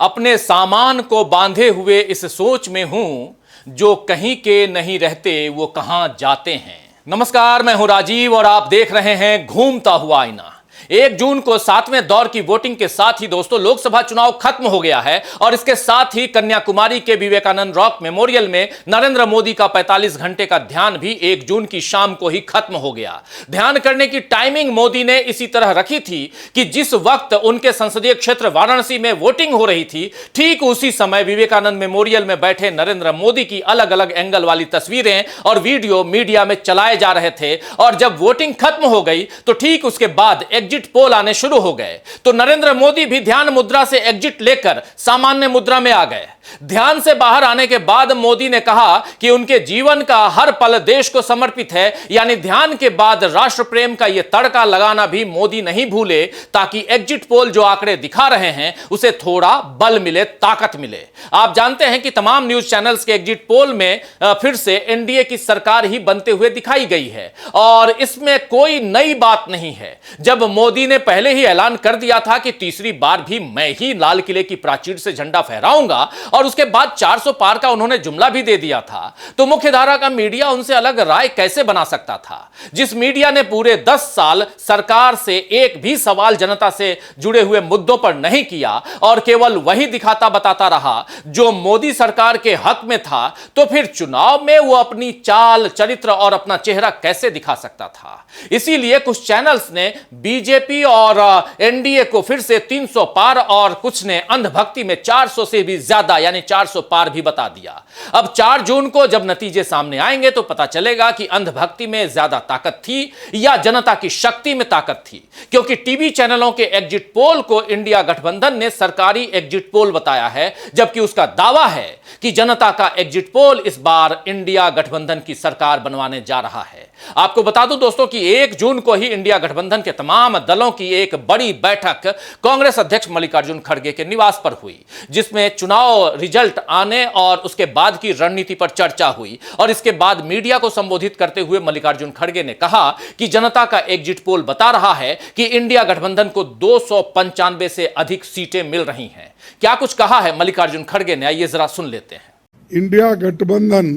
अपने सामान को बांधे हुए इस सोच में हूं, जो कहीं के नहीं रहते वो कहां जाते हैं। नमस्कार, मैं हूं राजीव और आप देख रहे हैं घूमता हुआ आईना। 1 जून को 7वें दौर की वोटिंग के साथ ही दोस्तों लोकसभा चुनाव खत्म हो गया है और इसके साथ ही कन्याकुमारी के विवेकानंद रॉक मेमोरियल में नरेंद्र मोदी का 45 घंटे का ध्यान भी 1 जून की शाम को ही खत्म हो गया। ध्यान करने की टाइमिंग मोदी ने इसी तरह रखी थी कि जिस वक्त उनके संसदीय क्षेत्र वाराणसी में वोटिंग हो रही थी, ठीक उसी समय विवेकानंद मेमोरियल में बैठे नरेंद्र मोदी की अलग अलग एंगल वाली तस्वीरें और वीडियो मीडिया में चलाए जा रहे थे। और जब वोटिंग खत्म हो गई तो ठीक उसके बाद एग्जिट पोल आने शुरू हो गए, तो नरेंद्र मोदी भी ध्यान मुद्रा से एग्जिट लेकर सामान्य मुद्रा में आ गए। ध्यान से बाहर आने के बाद मोदी ने कहा कि उनके जीवन का हर पल देश को समर्पित है, यानी ध्यान के बाद राष्ट्र प्रेम का यह तड़का लगाना भी मोदी नहीं भूले, ताकि एग्जिट पोल जो आंकड़े दिखा रहे हैं उसे थोड़ा बल मिले, ताकत मिले। आप जानते हैं कि तमाम न्यूज चैनल्स के एग्जिट पोल में फिर से एनडीए की सरकार ही बनते हुए दिखाई गई है और इसमें कोई नई बात नहीं है। जब मोदी ने पहले ही ऐलान कर दिया था कि तीसरी बार भी मैं ही लाल किले की प्राचीर से झंडा फहराऊंगा और उसके बाद 400 पार का उन्होंने जुमला भी दे दिया था, तो मुख्यधारा का मीडिया उनसे अलग राय कैसे बना सकता था? जिस मीडिया ने पूरे 10 साल सरकार से एक भी सवाल जनता से जुड़े हुए मुद्दों पर नहीं किया और केवल वही दिखाता बताता रहा जो मोदी सरकार के हक में था, तो फिर चुनाव में वो अपनी चाल चरित्र और अपना चेहरा कैसे दिखा सकता था? इसीलिए कुछ चैनल्स ने बीजेपी और एनडीए को फिर से 300 पार और कुछ ने अंधभक्ति में 400 से भी ज्यादा यानी 400 पार भी बता दिया। अब 4 जून को जब नतीजे सामने आएंगे तो पता चलेगा कि अंधभक्ति में ज्यादा ताकत थी या जनता की शक्ति में ताकत थी, क्योंकि टीवी चैनलों के एग्जिट पोल को इंडिया गठबंधन ने सरकारी एग्जिट पोल बताया है, जबकि उसका दावा है कि जनता का एग्जिट पोल इस बार इंडिया गठबंधन की सरकार बनवाने जा रहा है। आपको बता दूं दोस्तों कि 1 जून को ही इंडिया गठबंधन के तमाम दलों की एक बड़ी बैठक कांग्रेस अध्यक्ष मल्लिकार्जुन खड़गे के निवास पर हुई, जिसमें चुनाव रिजल्ट आने और उसके बाद की रणनीति पर चर्चा हुई। और इसके बाद मीडिया को संबोधित करते हुए मल्लिकार्जुन खड़गे ने कहा कि जनता का एग्जिट पोल बता रहा है कि इंडिया गठबंधन को 295 से अधिक सीटें मिल रही हैं। क्या कुछ कहा है मल्लिकार्जुन खड़गे ने, आइए जरा सुन लेते हैं। इंडिया गठबंधन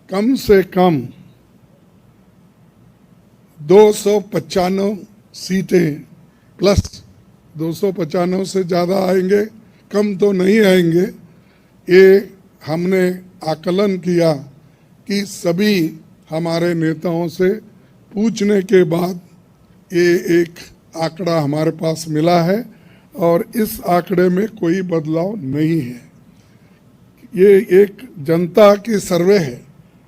कम से कम 295 सीटें प्लस 295 से ज़्यादा आएंगे, कम तो नहीं आएंगे। ये हमने आकलन किया कि सभी हमारे नेताओं से पूछने के बाद ये एक आंकड़ा हमारे पास मिला है और इस आंकड़े में कोई बदलाव नहीं है। ये एक जनता की सर्वे है,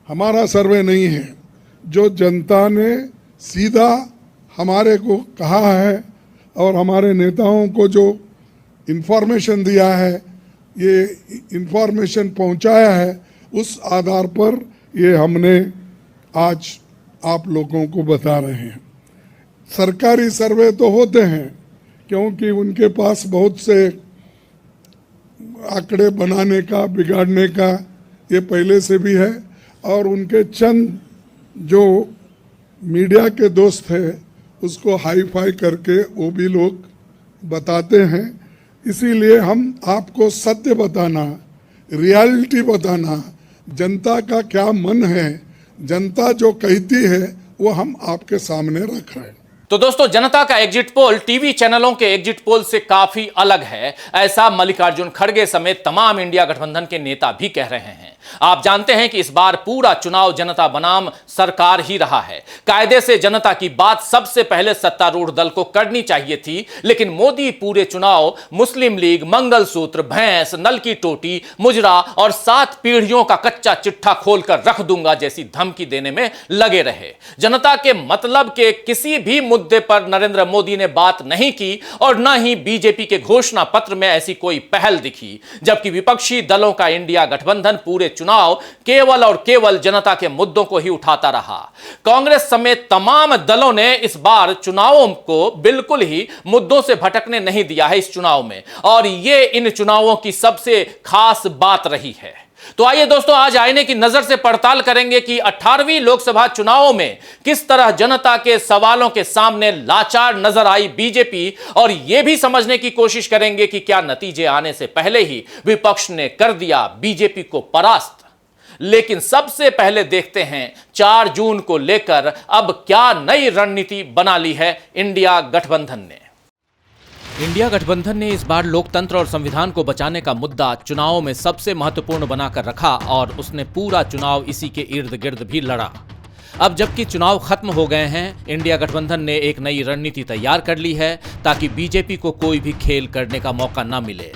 हमारा सर्वे नहीं है। जो जनता ने सीधा हमारे को कहा है और हमारे नेताओं को जो इन्फॉर्मेशन दिया है, ये इन्फॉर्मेशन पहुंचाया है, उस आधार पर ये हमने आज आप लोगों को बता रहे हैं। सरकारी सर्वे तो होते हैं क्योंकि उनके पास बहुत से आंकड़े बनाने का, बिगाड़ने का ये पहले से भी है और उनके चंद जो मीडिया के दोस्त हैं उसको हाई फाई करके वो भी लोग बताते हैं। इसीलिए हम आपको सत्य बताना, रियलिटी बताना, जनता का क्या मन है, जनता जो कहती है वो हम आपके सामने रख रहे हैं। तो दोस्तों जनता का एग्जिट पोल टीवी चैनलों के एग्जिट पोल से काफी अलग है, ऐसा मल्लिकार्जुन खड़गे समेत तमाम इंडिया गठबंधन के नेता भी कह रहे हैं। आप जानते हैं कि इस बार पूरा चुनाव जनता बनाम सरकार ही रहा है। कायदे से जनता की बात सबसे पहले सत्तारूढ़ दल को करनी चाहिए थी, लेकिन मोदी पूरे चुनाव मुस्लिम लीग, मंगलसूत्र, भैंस, नल की टोटी, मुजरा और 7 पीढ़ियों का कच्चा चिट्ठा खोलकर रख दूंगा जैसी धमकी देने में लगे रहे। जनता के मतलब के किसी भी मुद्दे पर नरेंद्र मोदी ने बात नहीं की और न ही बीजेपी के घोषणा पत्र में ऐसी कोई पहल दिखी, जबकि विपक्षी दलों का इंडिया गठबंधन पूरे चुनाव केवल और केवल जनता के मुद्दों को ही उठाता रहा। कांग्रेस समेत तमाम दलों ने इस बार चुनावों को बिल्कुल ही मुद्दों से भटकने नहीं दिया है इस चुनाव में, और यह इन चुनावों की सबसे खास बात रही है। तो आइए दोस्तों, आज आईने की नजर से पड़ताल करेंगे कि 18वीं लोकसभा चुनावों में किस तरह जनता के सवालों के सामने लाचार नजर आई बीजेपी, और यह भी समझने की कोशिश करेंगे कि क्या नतीजे आने से पहले ही विपक्ष ने कर दिया बीजेपी को परास्त। लेकिन सबसे पहले देखते हैं 4 जून को लेकर अब क्या नई रणनीति बना ली है इंडिया गठबंधन ने। इंडिया गठबंधन ने इस बार लोकतंत्र और संविधान को बचाने का मुद्दा चुनावों में सबसे महत्वपूर्ण बनाकर रखा और उसने पूरा चुनाव इसी के इर्द गिर्द भी लड़ा। अब जबकि चुनाव खत्म हो गए हैं, इंडिया गठबंधन ने एक नई रणनीति तैयार कर ली है ताकि बीजेपी को कोई भी खेल करने का मौका न मिले।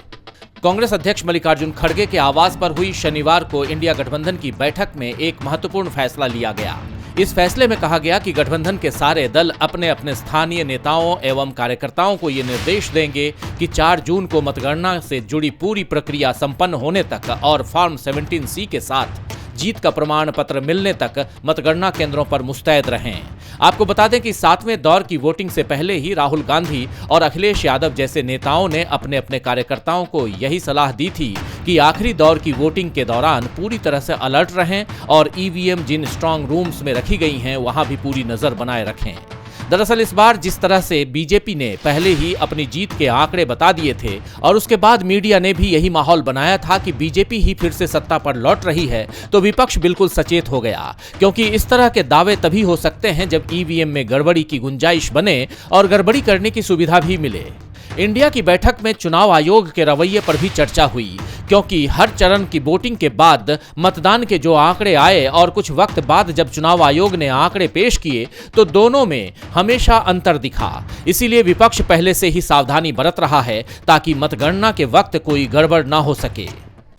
कांग्रेस अध्यक्ष मल्लिकार्जुन खड़गे के आवास पर हुई शनिवार को इंडिया गठबंधन की बैठक में एक महत्वपूर्ण फैसला लिया गया। इस फैसले में कहा गया कि गठबंधन के सारे दल अपने अपने स्थानीय नेताओं एवं कार्यकर्ताओं को ये निर्देश देंगे कि 4 जून को मतगणना से जुड़ी पूरी प्रक्रिया संपन्न होने तक और फॉर्म 17C के साथ जीत का प्रमाण पत्र मिलने तक मतगणना केंद्रों पर मुस्तैद रहें। आपको बता दें कि 7वें दौर की वोटिंग से पहले ही राहुल गांधी और अखिलेश यादव जैसे नेताओं ने अपने अपने कार्यकर्ताओं को यही सलाह दी थी कि आखिरी दौर की वोटिंग के दौरान पूरी तरह से अलर्ट रहें और ईवीएम जिन स्ट्रांग रूम्स में रखी गई हैं वहां भी पूरी नजर बनाए रखें। दरअसल इस बार जिस तरह से बीजेपी ने पहले ही अपनी जीत के आंकड़े बता दिए थे और उसके बाद मीडिया ने भी यही माहौल बनाया था कि बीजेपी ही फिर से सत्ता पर लौट रही है, तो विपक्ष बिल्कुल सचेत हो गया, क्योंकि इस तरह के दावे तभी हो सकते हैं जब ईवीएम में गड़बड़ी की गुंजाइश बने और गड़बड़ी करने की सुविधा भी मिले। इंडिया की बैठक में चुनाव आयोग के रवैये पर भी चर्चा हुई, क्योंकि हर चरण की वोटिंग के बाद मतदान के जो आंकड़े आए और कुछ वक्त बाद जब चुनाव आयोग ने आंकड़े पेश किए तो दोनों में हमेशा अंतर दिखा। इसीलिए विपक्ष पहले से ही सावधानी बरत रहा है ताकि मतगणना के वक्त कोई गड़बड़ न हो सके।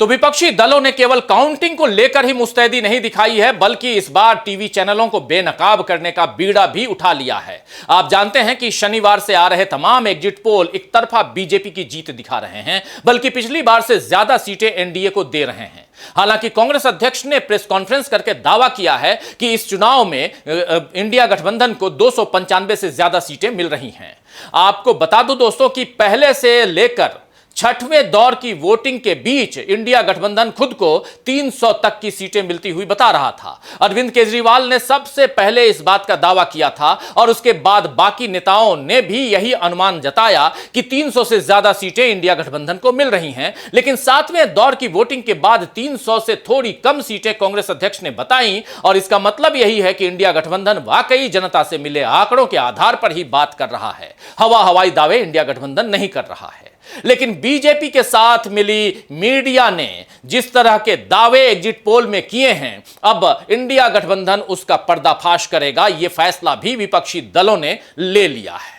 तो विपक्षी दलों ने केवल काउंटिंग को लेकर ही मुस्तैदी नहीं दिखाई है, बल्कि इस बार टीवी चैनलों को बेनकाब करने का बीड़ा भी उठा लिया है। आप जानते हैं कि शनिवार से आ रहे तमाम एग्जिट पोल एक तरफा बीजेपी की जीत दिखा रहे हैं, बल्कि पिछली बार से ज्यादा सीटें एनडीए को दे रहे हैं। हालांकि कांग्रेस अध्यक्ष ने प्रेस कॉन्फ्रेंस करके दावा किया है कि इस चुनाव में इंडिया गठबंधन को 295 से ज्यादा सीटें मिल रही हैं। आपको बता दूं दोस्तों कि पहले से लेकर 6वें दौर की वोटिंग के बीच इंडिया गठबंधन खुद को 300 तक की सीटें मिलती हुई बता रहा था। अरविंद केजरीवाल ने सबसे पहले इस बात का दावा किया था और उसके बाद बाकी नेताओं ने भी यही अनुमान जताया कि 300 से ज्यादा सीटें इंडिया गठबंधन को मिल रही हैं। लेकिन 7वें दौर की वोटिंग के बाद 300 से थोड़ी कम सीटें कांग्रेस अध्यक्ष ने बताई, और इसका मतलब यही है कि इंडिया गठबंधन वाकई जनता से मिले आंकड़ों के आधार पर ही बात कर रहा है। हवाई दावे इंडिया गठबंधन नहीं कर रहा है। लेकिन बीजेपी के साथ मिली मीडिया ने जिस तरह के दावे एग्जिट पोल में किए हैं, अब इंडिया गठबंधन उसका पर्दाफाश करेगा। यह फैसला भी विपक्षी दलों ने ले लिया है।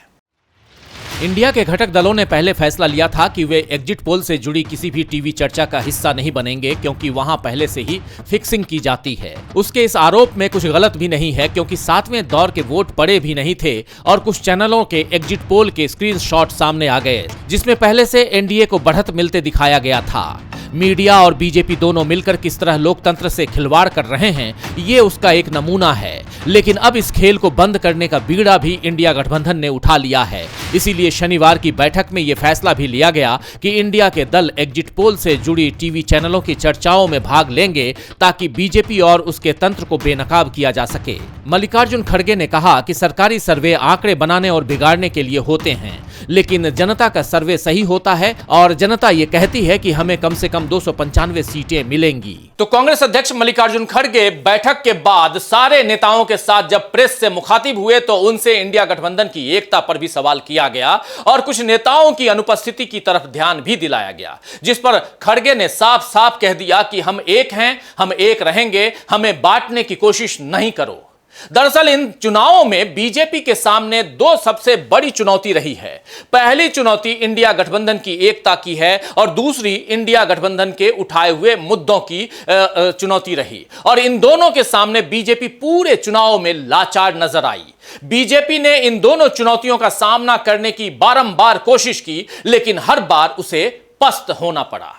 इंडिया के घटक दलों ने पहले फैसला लिया था कि वे एग्जिट पोल से जुड़ी किसी भी टीवी चर्चा का हिस्सा नहीं बनेंगे, क्योंकि वहां पहले से ही फिक्सिंग की जाती है। उसके इस आरोप में कुछ गलत भी नहीं है, क्योंकि 7वें दौर के वोट पड़े भी नहीं थे और कुछ चैनलों के एग्जिट पोल के स्क्रीनशॉट सामने आ गए जिसमें पहले से एनडीए को बढ़त मिलते दिखाया गया था। मीडिया और बीजेपी दोनों मिलकर किस तरह लोकतंत्र से खिलवाड़ कर रहे हैं, ये उसका एक नमूना है। लेकिन अब इस खेल को बंद करने का बीड़ा भी इंडिया गठबंधन ने उठा लिया है। इसीलिए शनिवार की बैठक में यह फैसला भी लिया गया कि इंडिया के दल एग्जिट पोल से जुड़ी टीवी चैनलों की चर्चाओं में भाग लेंगे ताकि बीजेपी और उसके तंत्र को बेनकाब किया जा सके। मल्लिकार्जुन खड़गे ने कहा कि सरकारी सर्वे आंकड़े बनाने और बिगाड़ने के लिए होते हैं, लेकिन जनता का सर्वे सही होता है और जनता ये कहती है कि हमें कम से कम 295 सीटें मिलेंगी। तो कांग्रेस अध्यक्ष मल्लिकार्जुन खड़गे बैठक के बाद सारे नेताओं के साथ जब प्रेस से मुखातिब हुए तो उनसे इंडिया गठबंधन की एकता पर भी सवाल किया गया और कुछ नेताओं की अनुपस्थिति की तरफ ध्यान भी दिलाया गया, जिस पर खड़गे ने साफ साफ कह दिया कि हम एक हैं, हम एक रहेंगे, हमें बांटने की कोशिश नहीं करो। दरअसल इन चुनावों में बीजेपी के सामने दो सबसे बड़ी चुनौती रही है। पहली चुनौती इंडिया गठबंधन की एकता की है और दूसरी इंडिया गठबंधन के उठाए हुए मुद्दों की चुनौती रही, और इन दोनों के सामने बीजेपी पूरे चुनाव में लाचार नजर आई। बीजेपी ने इन दोनों चुनौतियों का सामना करने की बारंबार कोशिश की, लेकिन हर बार उसे पस्त होना पड़ा।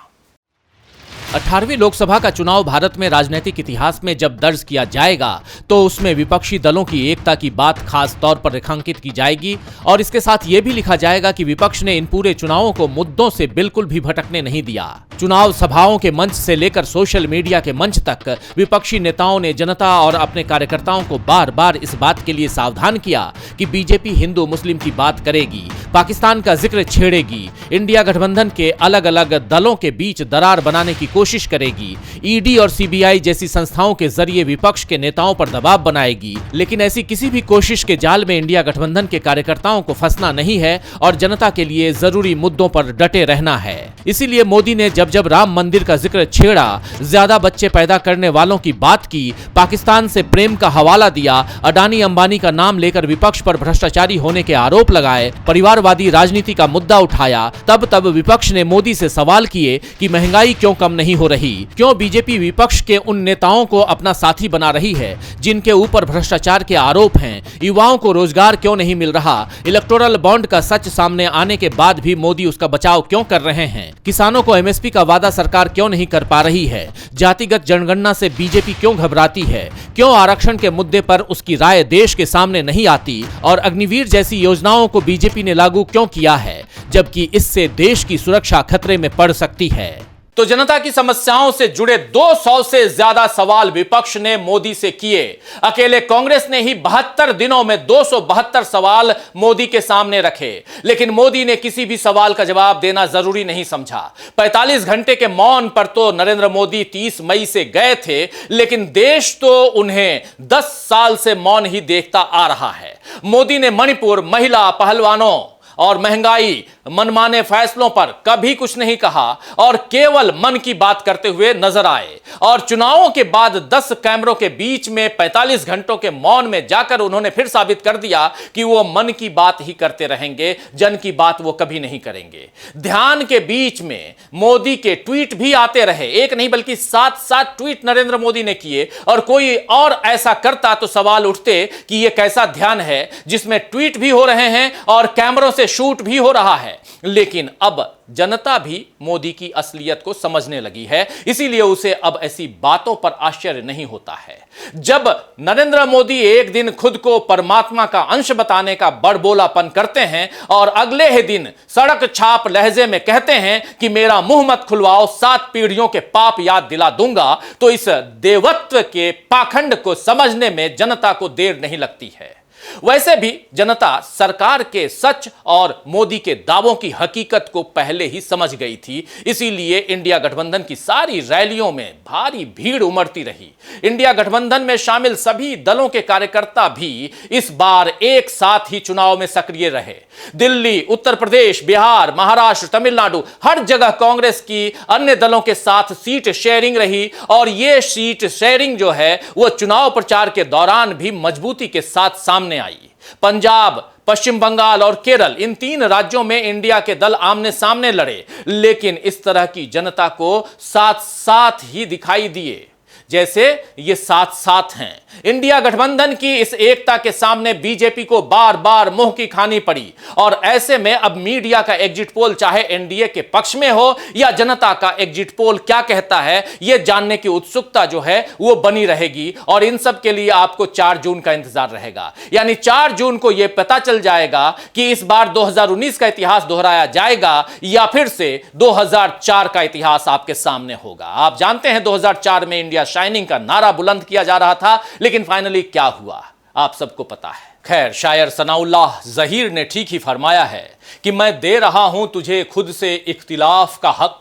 18वीं लोकसभा का चुनाव भारत में राजनीतिक इतिहास में जब दर्ज किया जाएगा तो उसमें विपक्षी दलों की एकता की बात खास तौर पर रेखांकित की जाएगी और इसके साथ यह भी लिखा जाएगा कि विपक्ष ने इन पूरे चुनावों को मुद्दों से बिल्कुल भी भटकने नहीं दिया। चुनाव सभाओं के मंच से लेकर सोशल मीडिया के मंच तक विपक्षी नेताओं ने जनता और अपने कार्यकर्ताओं को बार बार इस बात के लिए सावधान किया कि बीजेपी हिंदू मुस्लिम की बात करेगी, पाकिस्तान का जिक्र छेड़ेगी, इंडिया गठबंधन के अलग अलग दलों के बीच दरार बनाने की कोशिश करेगी, ईडी और सीबीआई जैसी संस्थाओं के जरिए विपक्ष के नेताओं पर दबाव बनाएगी। लेकिन ऐसी किसी भी कोशिश के जाल में इंडिया गठबंधन के कार्यकर्ताओं को फंसना नहीं है और जनता के लिए जरूरी मुद्दों पर डटे रहना है। इसीलिए मोदी ने जब जब राम मंदिर का जिक्र छेड़ा, ज्यादा बच्चे पैदा करने वालों की बात की, पाकिस्तान से प्रेम का हवाला दिया, अडानी अंबानी का नाम लेकर विपक्ष पर भ्रष्टाचारी होने के आरोप लगाए, परिवारवादी राजनीति का मुद्दा उठाया, तब विपक्ष ने मोदी से सवाल किए कि महंगाई क्यों कम नहीं हो रही, क्यों बीजेपी विपक्ष के उन नेताओं को अपना साथी बना रही है जिनके ऊपर भ्रष्टाचार के आरोप हैं, युवाओं को रोजगार क्यों नहीं मिल रहा, इलेक्टोरल बॉन्ड का सच सामने आने के बाद भी मोदी उसका बचाव क्यों कर रहे हैं, किसानों को एमएसपी का वादा सरकार क्यों नहीं कर पा रही है, जातिगत जनगणना से बीजेपी क्यों घबराती है, क्यों आरक्षण के मुद्दे पर उसकी राय देश के सामने नहीं आती और अग्निवीर जैसी योजनाओं को बीजेपी ने लागू क्यों किया है, जबकि इससे देश की सुरक्षा खतरे में पड़ सकती है। तो जनता की समस्याओं से जुड़े 200 से ज्यादा सवाल विपक्ष ने मोदी से किए। अकेले कांग्रेस ने ही 72 दिनों में 272 सवाल मोदी के सामने रखे, लेकिन मोदी ने किसी भी सवाल का जवाब देना जरूरी नहीं समझा। 45 घंटे के मौन पर तो नरेंद्र मोदी 30 मई से गए थे, लेकिन देश तो उन्हें 10 साल से मौन ही देखता आ रहा है। मोदी ने मणिपुर, महिला, पहलवानों और महंगाई, मनमाने फैसलों पर कभी कुछ नहीं कहा और केवल मन की बात करते हुए नजर आए। और चुनावों के बाद 10 कैमरों के बीच में 45 घंटों के मौन में जाकर उन्होंने फिर साबित कर दिया कि वो मन की बात ही करते रहेंगे, जन की बात वो कभी नहीं करेंगे। ध्यान के बीच में मोदी के ट्वीट भी आते रहे, एक नहीं बल्कि 7 ट्वीट नरेंद्र मोदी ने किए और कोई और ऐसा करता तो सवाल उठते कि यह कैसा ध्यान है जिसमें ट्वीट भी हो रहे हैं और कैमरों से शूट भी हो रहा है। लेकिन अब जनता भी मोदी की असलियत को समझने लगी है, इसीलिए उसे अब ऐसी बातों पर आश्चर्य नहीं होता है। जब नरेंद्र मोदी एक दिन खुद को परमात्मा का अंश बताने का बड़बोलापन करते हैं और अगले ही दिन सड़क छाप लहजे में कहते हैं कि मेरा मुंह मत खुलवाओ, 7 पीढ़ियों के पाप याद दिला दूंगा, तो इस देवत्व के पाखंड को समझने में जनता को देर नहीं लगती है। वैसे भी जनता सरकार के सच और मोदी के दावों की हकीकत को पहले ही समझ गई थी, इसीलिए इंडिया गठबंधन की सारी रैलियों में भारी भीड़ उमड़ती रही। इंडिया गठबंधन में शामिल सभी दलों के कार्यकर्ता भी इस बार एक साथ ही चुनाव में सक्रिय रहे। दिल्ली, उत्तर प्रदेश, बिहार, महाराष्ट्र, तमिलनाडु, हर जगह कांग्रेस की अन्य दलों के साथ सीट शेयरिंग रही और यह सीट शेयरिंग जो है वो चुनाव प्रचार के दौरान भी मजबूती के साथ सामने आई। पंजाब, पश्चिम बंगाल और केरल, इन 3 राज्यों में इंडिया के दल आमने सामने लड़े, लेकिन इस तरह की जनता को साथ साथ ही दिखाई दिए जैसे ये साथ हैं। इंडिया गठबंधन की इस एकता के सामने बीजेपी को बार बार मुंह की खानी पड़ी और ऐसे में अब मीडिया का एग्जिट पोल चाहे एनडीए के पक्ष में हो या जनता का एग्जिट पोल क्या कहता है, यह जानने की उत्सुकता जो है वो बनी रहेगी और इन सब के लिए आपको 4 जून का इंतजार रहेगा। यानी 4 जून को यह पता चल जाएगा कि इस बार 2019 का इतिहास दोहराया जाएगा या फिर से 2004 का इतिहास आपके सामने होगा। आप जानते हैं 2004 में इंडिया शाइनिंग का नारा बुलंद किया जा रहा था, लेकिन फाइनली क्या हुआ आप सबको पता है। खैर, शायर सनाउल्लाह ज़हीर ने ठीक ही फरमाया है कि मैं दे रहा हूं तुझे खुद से इख्तिलाफ का हक,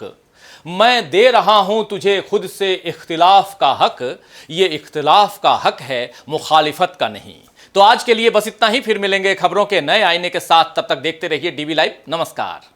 मैं दे रहा हूं तुझे खुद से इख्तिलाफ का हक, ये इख्तिलाफ का हक है मुखालिफत का नहीं। तो आज के लिए बस इतना ही, फिर मिलेंगे खबरों के नए आईने के साथ, तब तक देखते रहिए डीवी लाइव। नमस्कार।